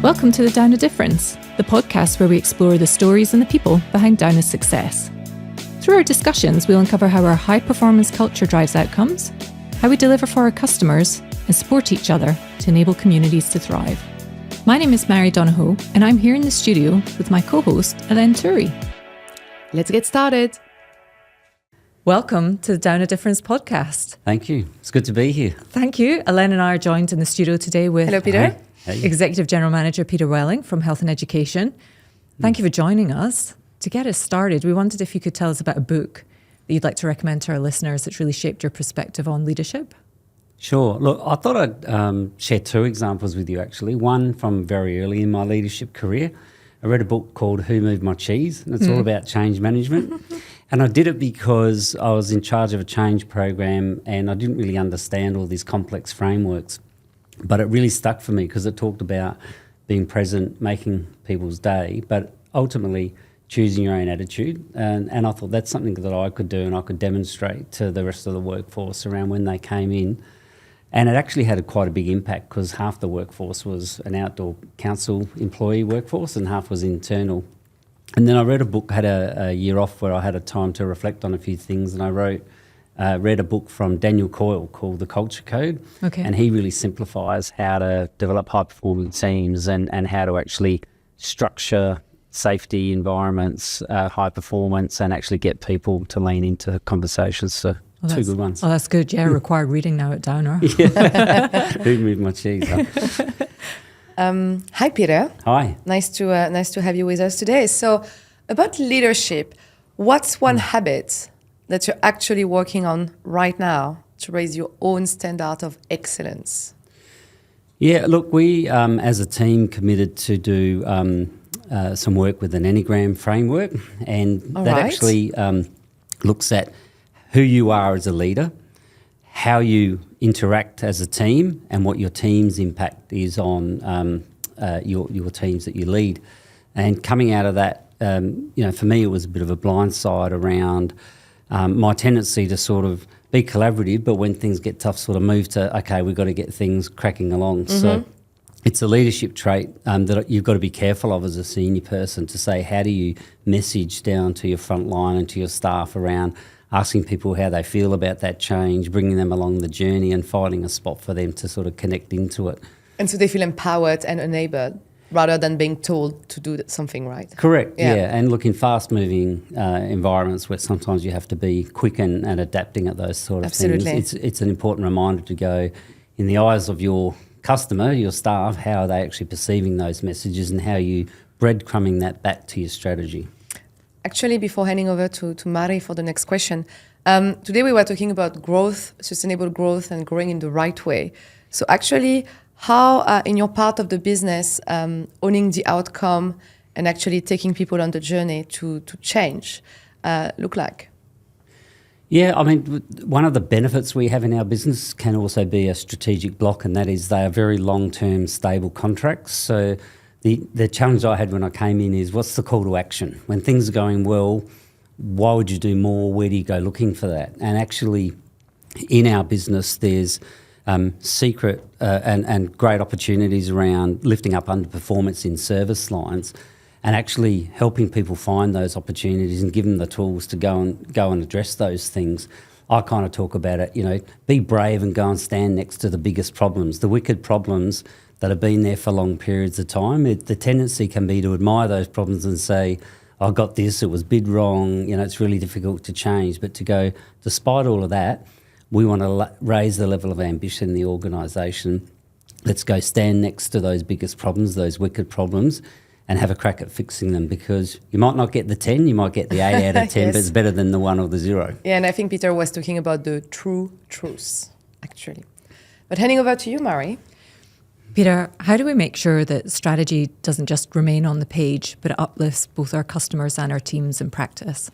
Welcome to the Down a Difference, the podcast where we explore the stories and the people behind Downa's success. Through our discussions, we'll uncover how our high-performance culture drives outcomes, how we deliver for our customers, and support each other to enable communities to thrive. My name is Mary Donohoe, and I'm here in the studio with my co-host, Elaine Turi. Let's get started. Welcome to the Down a Difference podcast. Thank you. It's good to be here. Thank you. Elaine and I are joined in the studio today with Hello, Peter. Executive General Manager Peter Welling from Health and Education. Thank you for joining us. To get us started, we wondered if you could tell us about a book that you'd like to recommend to our listeners that's really shaped your perspective on leadership. Sure. Look, I thought I'd share two examples with you, actually. One from very early in my leadership career. I read a book called Who Moved My Cheese, and it's all about change management. And I did it because I was in charge of a change program and I didn't really understand all these complex frameworks. But it really stuck for me because it talked about being present, making people's day, but ultimately choosing your own attitude. And I thought that's something that I could do and I could demonstrate to the rest of the workforce around when they came in. And it actually had quite a big impact because half the workforce was an outdoor council employee workforce and half was internal. And then I read a book, had a year off where I had a time to reflect on a few things, and I read a book from Daniel Coyle called The Culture Code. Okay. And he really simplifies how to develop high-performing teams and how to actually structure safety environments, high performance, and actually get people to lean into conversations. So two good ones. Oh, that's good. Yeah, required reading now at Downer. Yeah. Who moved my cheese? Huh? Hi, Peter. Hi. Nice to have you with us today. So, about leadership, what's one habit that you're actually working on right now to raise your own standard of excellence? Yeah, look, we as a team committed to do some work with an Enneagram framework, and actually looks at who you are as a leader, how you interact as a team, and what your team's impact is on your teams that you lead. And coming out of that, for me, it was a bit of a blind side around my tendency to sort of be collaborative, but when things get tough, sort of move to, okay, we've got to get things cracking along. Mm-hmm. So it's a leadership trait that you've got to be careful of as a senior person to say, how do you message down to your front line and to your staff around asking people how they feel about that change, bringing them along the journey and finding a spot for them to sort of connect into it. And so they feel empowered and enabled rather than being told to do something right. Correct, yeah. And look, in fast-moving environments where sometimes you have to be quick and adapting at those sort of things, it's an important reminder to go, in the eyes of your customer, your staff, how are they actually perceiving those messages and how are you breadcrumbing that back to your strategy? Actually, before handing over to Mari for the next question, today we were talking about growth, sustainable growth and growing in the right way. So actually, how in your part of the business, owning the outcome and actually taking people on the journey to change look like? Yeah, I mean, one of the benefits we have in our business can also be a strategic block, and that is they are very long-term, stable contracts. So the challenge I had when I came in is, what's the call to action? When things are going well, why would you do more? Where do you go looking for that? And actually, in our business, there's secret and great opportunities around lifting up underperformance in service lines and actually helping people find those opportunities and give them the tools to go and address those things. I kind of talk about it, be brave and go and stand next to the biggest problems, the wicked problems that have been there for long periods of time. The tendency can be to admire those problems and say, I got this, it was bid wrong, it's really difficult to change. But to go, despite all of that, we want to raise the level of ambition in the organisation. Let's go stand next to those biggest problems, those wicked problems, and have a crack at fixing them, because you might not get the 10, you might get the 8 out of 10, but it's better than the 1 or the 0. Yeah, and I think Peter was talking about the true truths, actually. But handing over to you, Mari. Peter, how do we make sure that strategy doesn't just remain on the page, but it uplifts both our customers and our teams in practice?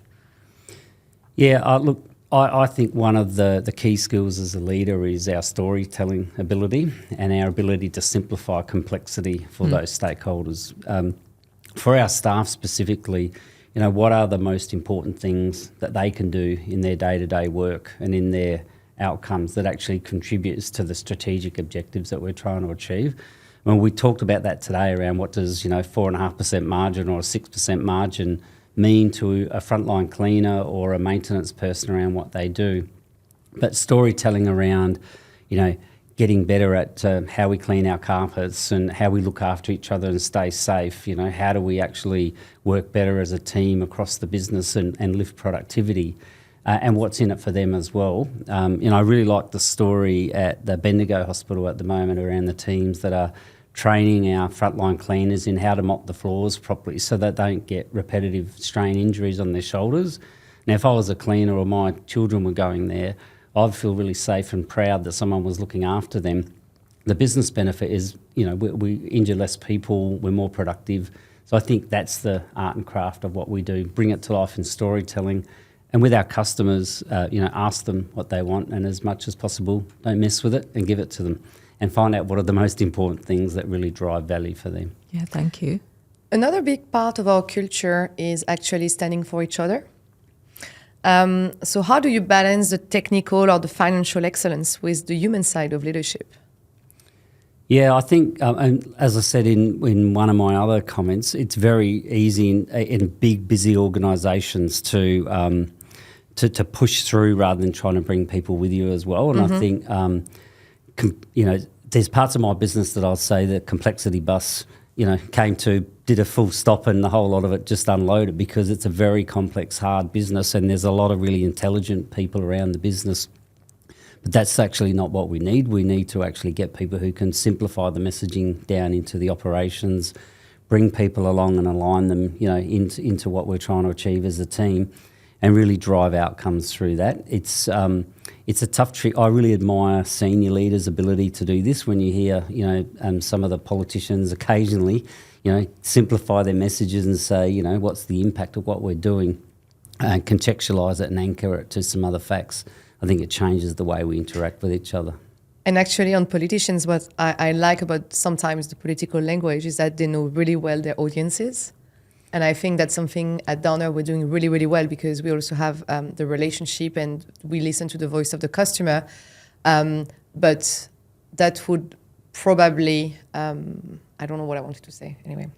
Yeah, look, I think one of the key skills as a leader is our storytelling ability and our ability to simplify complexity for those stakeholders. For our staff specifically, what are the most important things that they can do in their day-to-day work and in their outcomes that actually contributes to the strategic objectives that we're trying to achieve. When we talked about that today around what does 4.5% margin or a 6% margin mean to a frontline cleaner or a maintenance person around what they do. But storytelling around, getting better at how we clean our carpets and how we look after each other and stay safe. How do we actually work better as a team across the business and lift productivity, and what's in it for them as well. I really like the story at the Bendigo Hospital at the moment around the teams that are training our frontline cleaners in how to mop the floors properly so that they don't get repetitive strain injuries on their shoulders. Now, if I was a cleaner or my children were going there, I'd feel really safe and proud that someone was looking after them. The business benefit is, we injure less people, we're more productive. So I think that's the art and craft of what we do, bring it to life in storytelling. And with our customers, ask them what they want, and as much as possible, don't mess with it and give it to them. And find out what are the most important things that really drive value for them. Yeah, thank you. Another big part of our culture is actually standing for each other. So how do you balance the technical or the financial excellence with the human side of leadership? Yeah, I think, and as I said in one of my other comments, it's very easy in big, busy organisations to push through rather than trying to bring people with you as well. And I think, there's parts of my business that I'll say the complexity bus, did a full stop and the whole lot of it just unloaded, because it's a very complex, hard business and there's a lot of really intelligent people around the business. But that's actually not what we need. We need to actually get people who can simplify the messaging down into the operations, bring people along and align them, into what we're trying to achieve as a team, and really drive outcomes through that. It's a tough trick. I really admire senior leaders' ability to do this. When you hear, some of the politicians occasionally, simplify their messages and say, what's the impact of what we're doing, and contextualise it and anchor it to some other facts. I think it changes the way we interact with each other. And actually on politicians, what I like about sometimes the political language is that they know really well their audiences. And I think that's something at Downer we're doing really, really well, because we also have the relationship and we listen to the voice of the customer. But that would probably, I don't know what I wanted to say. Anyway,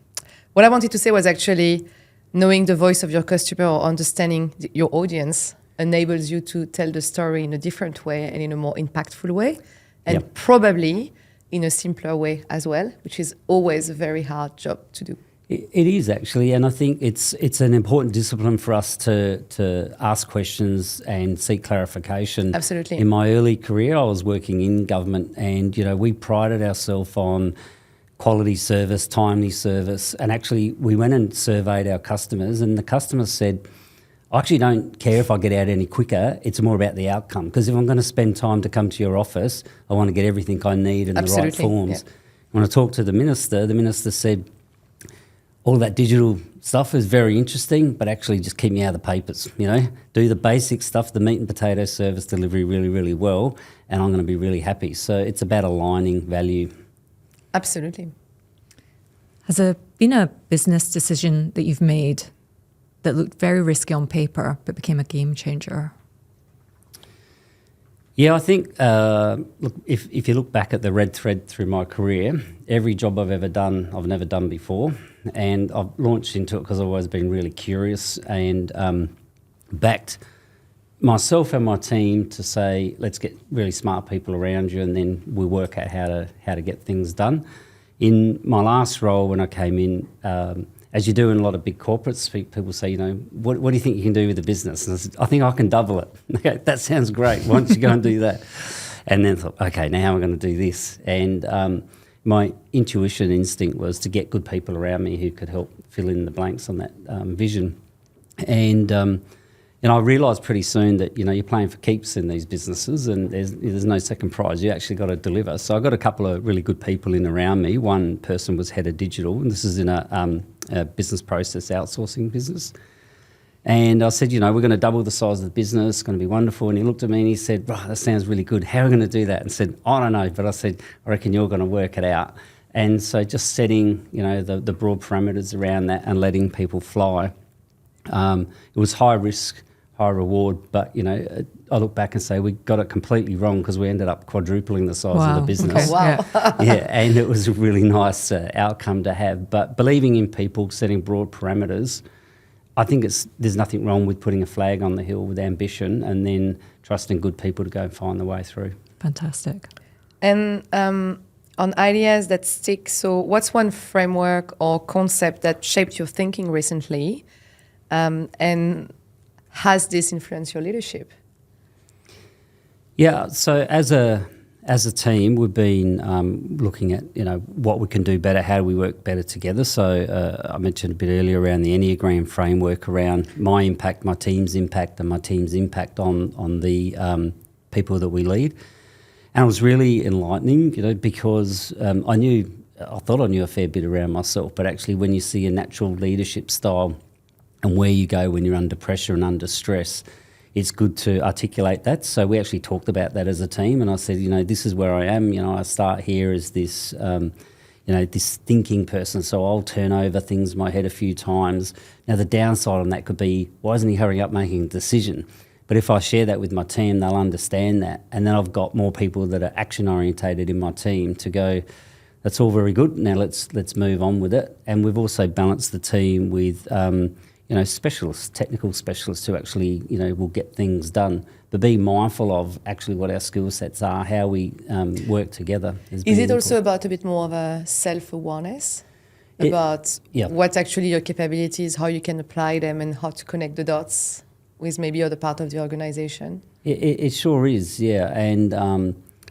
what I wanted to say was actually knowing the voice of your customer or understanding your audience enables you to tell the story in a different way and in a more impactful way, and probably in a simpler way as well, which is always a very hard job to do. It is actually, and I think it's an important discipline for us to ask questions and seek clarification. Absolutely. In my early career, I was working in government, and we prided ourselves on quality service, timely service, and actually we went and surveyed our customers, and the customers said, I actually don't care if I get out any quicker, it's more about the outcome, because if I'm going to spend time to come to your office, I want to get everything I need in the right forms. Yeah. When I talked to the minister said, all that digital stuff is very interesting, but actually just keep me out of the papers, do the basic stuff, the meat and potato service delivery really, really well, and I'm going to be really happy. So it's about aligning value. Absolutely. Has there been a business decision that you've made that looked very risky on paper but became a game changer? Yeah, I think, look, if you look back at the red thread through my career, every job I've ever done, I've never done before. And I've launched into it because I've always been really curious, and backed myself and my team to say, let's get really smart people around you, and then we'll work out how to get things done. In my last role when I came in, as you do in a lot of big corporates, people say, what do you think you can do with the business? And I said, I think I can double it. Okay, that sounds great. Why don't you go and do that? And then thought, okay, now how am I going to do this? And my intuition instinct was to get good people around me who could help fill in the blanks on that vision. And I realised pretty soon that, you're playing for keeps in these businesses, and there's no second prize. You actually got to deliver. So I got a couple of really good people in around me. One person was head of digital, and this is in a business process outsourcing business. And I said, we're going to double the size of the business. It's going to be wonderful. And he looked at me and he said, that sounds really good. How are we going to do that? And I said, I don't know. But I said, I reckon you're going to work it out. And so just setting, the broad parameters around that and letting people fly. It was high risk, high reward. But, I look back and say we got it completely wrong because we ended up quadrupling the size of the business. Okay. Wow. Yeah, and it was a really nice outcome to have. But believing in people, setting broad parameters, I think there's nothing wrong with putting a flag on the hill with ambition and then trusting good people to go and find the way through. Fantastic. And on ideas that stick, so what's one framework or concept that shaped your thinking recently, and has this influenced your leadership? Yeah, so as a team, we've been looking at what we can do better, how do we work better together. So I mentioned a bit earlier around the Enneagram framework, around my impact, my team's impact, and my team's impact on the people that we lead. And it was really enlightening, because I thought I knew a fair bit around myself, but actually when you see a natural leadership style and where you go when you're under pressure and under stress, it's good to articulate that. So we actually talked about that as a team, and I said, this is where I am. I start here as this, this thinking person, so I'll turn over things in my head a few times. Now the downside on that could be, why isn't he hurrying up making a decision? But if I share that with my team, they'll understand that. And then I've got more people that are action orientated in my team to go, that's all very good. Now let's move on with it. And we've also balanced the team with, specialists, technical specialists who actually, will get things done. But being mindful of actually what our skill sets are, how we work together. Is it also about a bit more of a self-awareness? About what actually your capabilities, how you can apply them, and how to connect the dots with maybe other part of the organisation? It sure is, yeah. And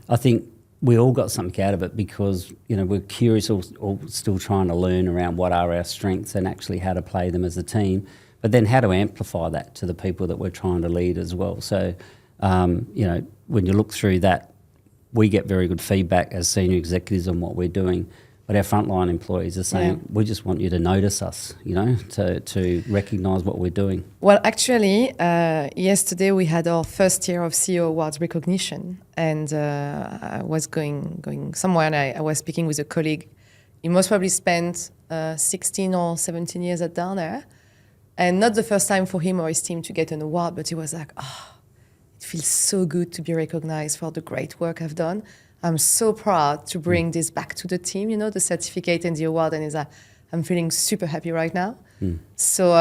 I think we all got something out of it because, we're curious or still trying to learn around what are our strengths and actually how to play them as a team, but then how to amplify that to the people that we're trying to lead as well. So, when you look through that, we get very good feedback as senior executives on what we're doing. But our frontline employees are saying, we just want you to notice us, to recognise what we're doing. Well, actually, yesterday we had our first year of CEO Awards recognition, and I was going somewhere, and I was speaking with a colleague. He most probably spent 16 or 17 years at Downer, and not the first time for him or his team to get an award, but he was like, it feels so good to be recognised for the great work I've done. I'm so proud to bring this back to the team, the certificate and the award, and I'm feeling super happy right now. So,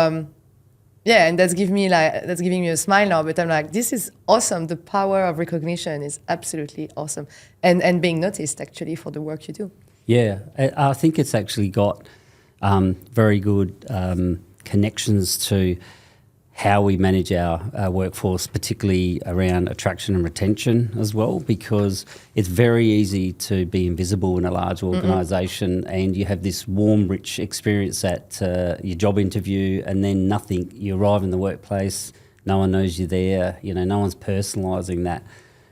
and that's giving me a smile now, but I'm like, this is awesome. The power of recognition is absolutely awesome. And being noticed actually for the work you do. Yeah, I think it's actually got very good connections to how we manage our workforce, particularly around attraction and retention as well, because it's very easy to be invisible in a large organisation and you have this warm, rich experience at your job interview and then nothing. You arrive in the workplace, no one knows you're there, no one's personalising that.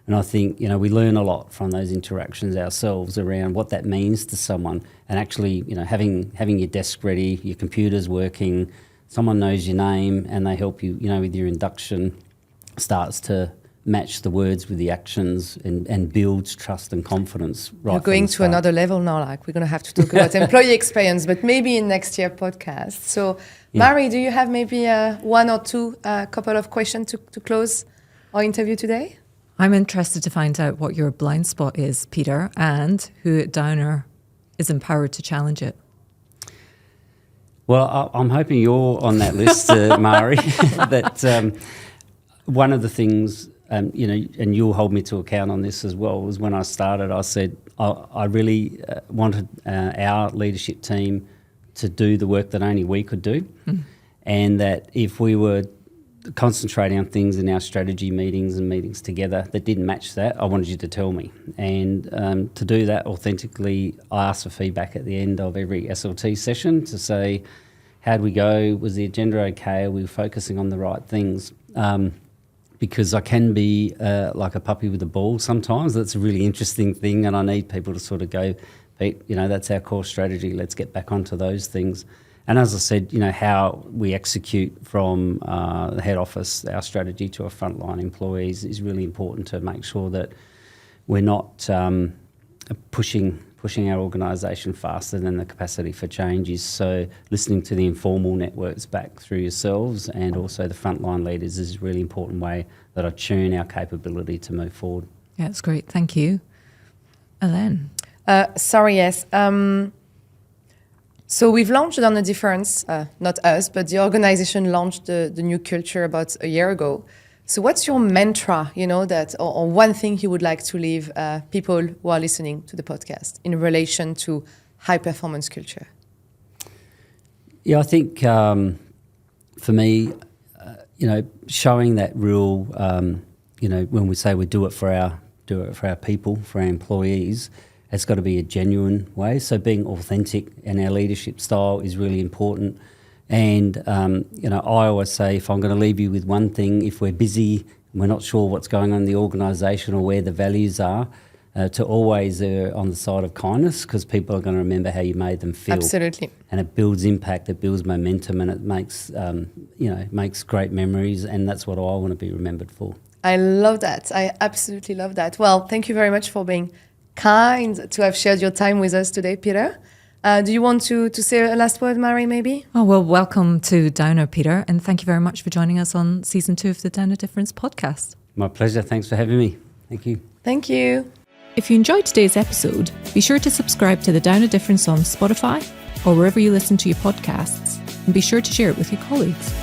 And I think, we learn a lot from those interactions ourselves around what that means to someone and actually, having your desk ready, your computer's working, someone knows your name and they help you, with your induction, starts to match the words with the actions and builds trust and confidence. Right, you're going to another level now, like we're going to have to talk about employee experience, but maybe in next year podcast. So, Mari, do you have maybe one or two couple of questions to close our interview today? I'm interested to find out what your blind spot is, Peter, and who at Downer is empowered to challenge it. Well, I'm hoping you're on that list, Mari. That one of the things, and you'll hold me to account on this as well, was when I started, I said I really wanted our leadership team to do the work that only we could do, and that if we were concentrating on things in our strategy meetings and meetings together that didn't match that, I wanted you to tell me. And to do that authentically, I asked for feedback at the end of every SLT session to say, how'd we go? Was the agenda okay? Are we focusing on the right things? Because I can be like a puppy with a ball sometimes. That's a really interesting thing, and I need people to sort of go, Pete, that's our core strategy. Let's get back onto those things. And as I said, how we execute from the head office, our strategy to our frontline employees is really important to make sure that we're not pushing pushing our organisation faster than the capacity for change is. So listening to the informal networks back through yourselves and also the frontline leaders is a really important way that I tune our capability to move forward. Yeah, that's great. Thank you. Elaine? Yes. So we've launched On the Difference, not us, but the organization launched the new culture about a year ago. So what's your mantra, that or one thing you would like to leave people who are listening to the podcast in relation to high performance culture? Yeah, I think for me, showing that real, when we say we do it for our people, for our employees, it's got to be a genuine way. So being authentic in our leadership style is really important. And, I always say if I'm going to leave you with one thing, if we're busy, we're not sure what's going on in the organisation or where the values are, to always err on the side of kindness, because people are going to remember how you made them feel. Absolutely. And it builds impact, it builds momentum, and it makes, makes great memories, and that's what I want to be remembered for. I love that. I absolutely love that. Well, thank you very much for being kind to have shared your time with us today, Peter. Do you want to say a last word, Mary, maybe? Oh, well, welcome to Downer, Peter, and thank you very much for joining us on Season 2 of the Downer Difference podcast. My pleasure. Thanks for having me. Thank you. Thank you. If you enjoyed today's episode, be sure to subscribe to the Downer Difference on Spotify or wherever you listen to your podcasts, and be sure to share it with your colleagues.